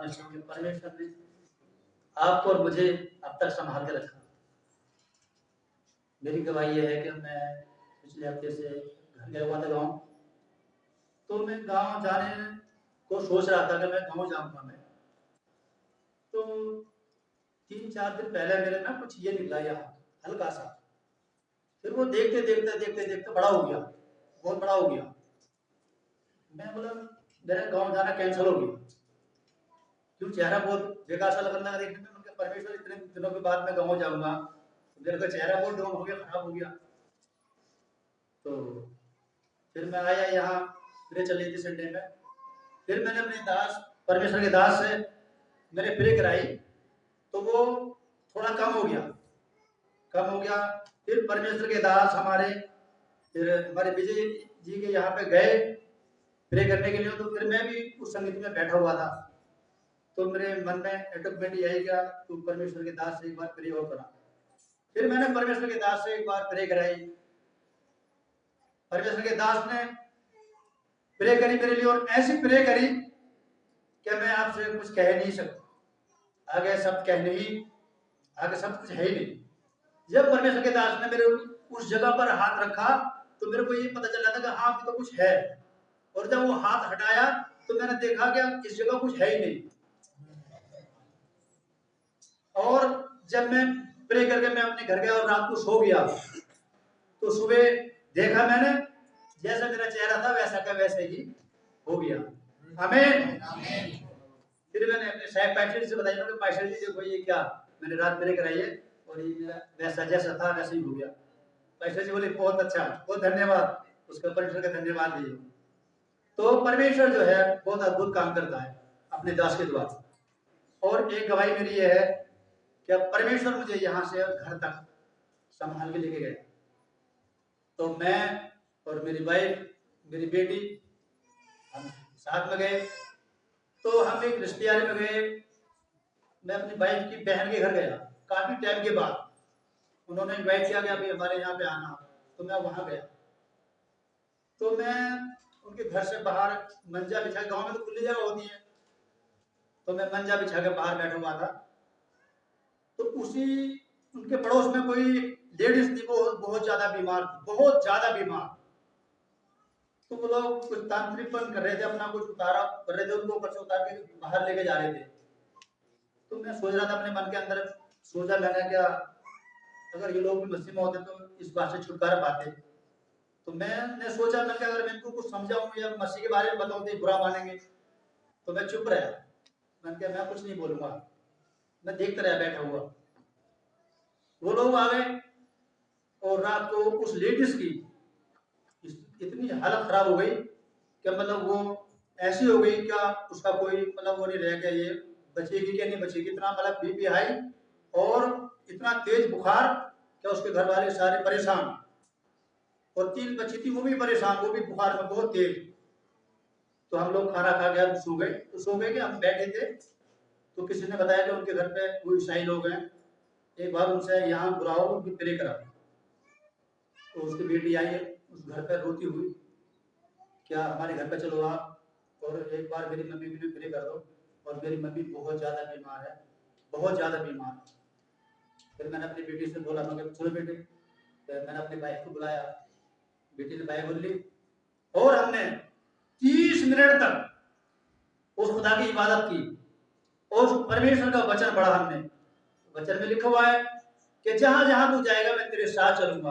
साथ में सुनिए, परमेश्वर ने आपको और मुझे अब तक संभाल के रखा। मेरी गवाही ये है कि मैं पिछले हफ्ते से घर गया हुआ था गाँव, तो मैं गाँव जाने को सोच रहा था कि मैं गाँव जाऊँगा मैं। तो 3-4 दिन पहले मेरे ना कुछ ये निकला यहाँ हल्का सा, फिर वो देखते बड़ा हो गया, बहुत बड़ा हो गया। मैं बोला मेरा गाँव जाना कैंसिल हो गया, क्यों चेहरा बहुत बेकार सा लगने लगा देखने में। उनके परमेश्वर इतने दिनों के बाद मैं गाँव जाऊंगा, मेरे का चेहरा बहुत डाउन हो गया, खराब हो गया। तो फिर मैं आया यहाँ, प्रे चल रही थी संडे में, फिर मैंने अपने दास परमेश्वर के दास से मैंने प्रे कराई, तो वो थोड़ा कम हो गया। फिर परमेश्वर के दास हमारे विजय जी के यहाँ पे गए प्रे करने के लिए, तो फिर मैं भी उस संगीत में बैठा हुआ था, तो मेरे मन में ऑटोमेटिक यही क्या तू परमेश्वर के दास से एक बार प्रे और करा। फिर मैंने परमेश्वर के दास से एक बार प्रे कराई, परमेश्वर के दास ने प्रे करी मेरे लिए, और ऐसी प्रे करी कि मैं आपसे कुछ कह नहीं सकता, आगे सब कुछ है ही नहीं। जब परमेश्वर के दास ने मेरे उस जगह पर हाथ रखा तो मेरे को ये पता चला था कि हाँ तो कुछ है, और जब वो हाथ हटाया तो मैंने देखा कि इस जगह कुछ है ही नहीं। और जब मैं प्रे करके मैं अपने घर गया और रात को सो गया, तो सुबह देखा मैंने जैसा मेरा चेहरा था वैसा का वैसे ही हो गया। आमीन। फिर मैंने अपने साहब पास्टर से बताया, पास्टर जी देखो ये क्या मैंने रात प्रे कराई है और ये मेरा वैसा जैसा था वैसे ही हो गया। पास्टर जी बोले बहुत अच्छा, बहुत धन्यवाद, उसका परमेश्वर का धन्यवाद दीजिए। तो परमेश्वर जो है बहुत अद्भुत काम करता है अपने दास के द्वारा। और एक गवाही मेरी ये है कि परमेश्वर मुझे यहाँ से घर तक संभाल के लेके गए। तो मैं और मेरी वाइफ, मेरी बेटी, हम साथ में गए। तो हम एक रिश्तेदारी में गए, मैं अपनी वाइफ की बहन के घर गया, काफी टाइम के बाद उन्होंने इनवाइट किया कि अभी हमारे यहाँ पे आना, तो मैं वहां गया। तो मैं उनके घर से बाहर मंजा बिछा, गांव में तो खुली जगह होती है, तो मैं मंजा बिछा के बाहर बैठा हुआ था। तो उसी उनके पड़ोस में कोई लेडीज थी, वो बहुत ज्यादा बीमार। तो वो लोग कुछ तांत्रिकपन कर रहे थे, अपना कुछ उतारा कर रहे थे, उनको ऊपर से उतार के बाहर लेके जा रहे थे। तो मैं सोच रहा था अपने मन के अंदर, सोचा मैंने क्या अगर ये लोग भी मसीह में होते तो इस बात से छुटकारा पाते। तो मैंने सोचा मैं अगर मैं इनको कुछ समझाऊं या मसीह के बारे में बताऊं तो बुरा मानेंगे, तो मैं चुप रहा। मैं कुछ नहीं बोलूंगा, मैं देखता रहा बैठा हुआ। वो लोग आ गए और रात को उस लेडीज की इतनी हालत खराब हो गई कि मतलब वो ऐसी हो गई क्या उसका कोई मतलब वो नहीं रह गया, ये बचेगी क्या नहीं बचेगी। इतना मतलब बीपी हाई और इतना तेज बुखार क्या उसके घर वाले सारे परेशान, और 3 बच्ची थी वो भी परेशान, वो भी बुखार में बहुत तेज। तो हम लोग खाना खा के सो गए। तो सो गए कि हम बैठे थे, तो किसी ने बताया कि उनके घर पे वो ईसाई लोग हैं, एक बार उनसे यहाँ बुलाओ, उनकी प्रे करा। तो उसकी बेटी आई है उस घर पे रोती हुई, क्या हमारे घर पे चलो आप, और एक बार मेरी मम्मी के लिए प्रे कर दो। और मेरी मम्मी बहुत ज़्यादा बीमार है, बहुत ज़्यादा बीमार। फिर मैंने अपनी बेटी से बोला, मैं चलो बेटे। तो मैंने अपनी वाइफ को बुलाया, बेटी ने बाइबल ली और हमने 30 मिनट तक उस खुदा की इबादत की और उस परमेश्वर का वचन पढ़ा हमने। वचन में लिखा हुआ है कि जहां जहां तू जाएगा मैं तेरे साथ चलूंगा,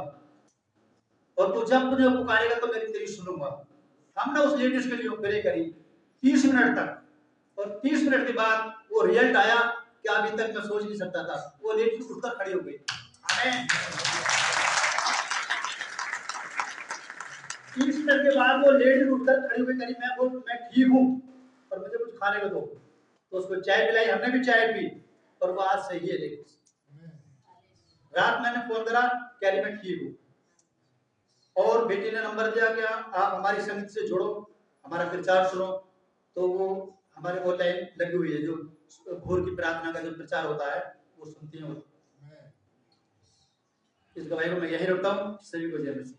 और तू जब मुझे पुकारेगा तो मैं तेरी सुनूंगा। हमने उस लेडीज के लिए प्रे करी 30 मिनट तक, और 30 मिनट के बाद वो रिजल्ट आया कि अभी तक मैं सोच नहीं सकता था। वो लेडीज उठकर खड़ी हो गई। आमीन। 30 मिनट के बाद वो लेडीज उठकर खड़ी हुई, करी मैं ठीक हूँ और मुझे कुछ खाने को दो। तो उसको चाय पिलाई, हमने भी चाय पी, और वो आज सही है। लेडीज रात मैंने फोन करा, कह रही मैं ठीक हूँ। और बेटी ने नंबर दिया कि आप हमारी संगत से जुड़ो, हमारा प्रचार सुनो। तो वो हमारे वो लाइन लगी हुई है, जो भोर की प्रार्थना का जो प्रचार होता है वो सुनती है। इस गवाही को मैं यही रखता हूँ। सभी को जय मसीह।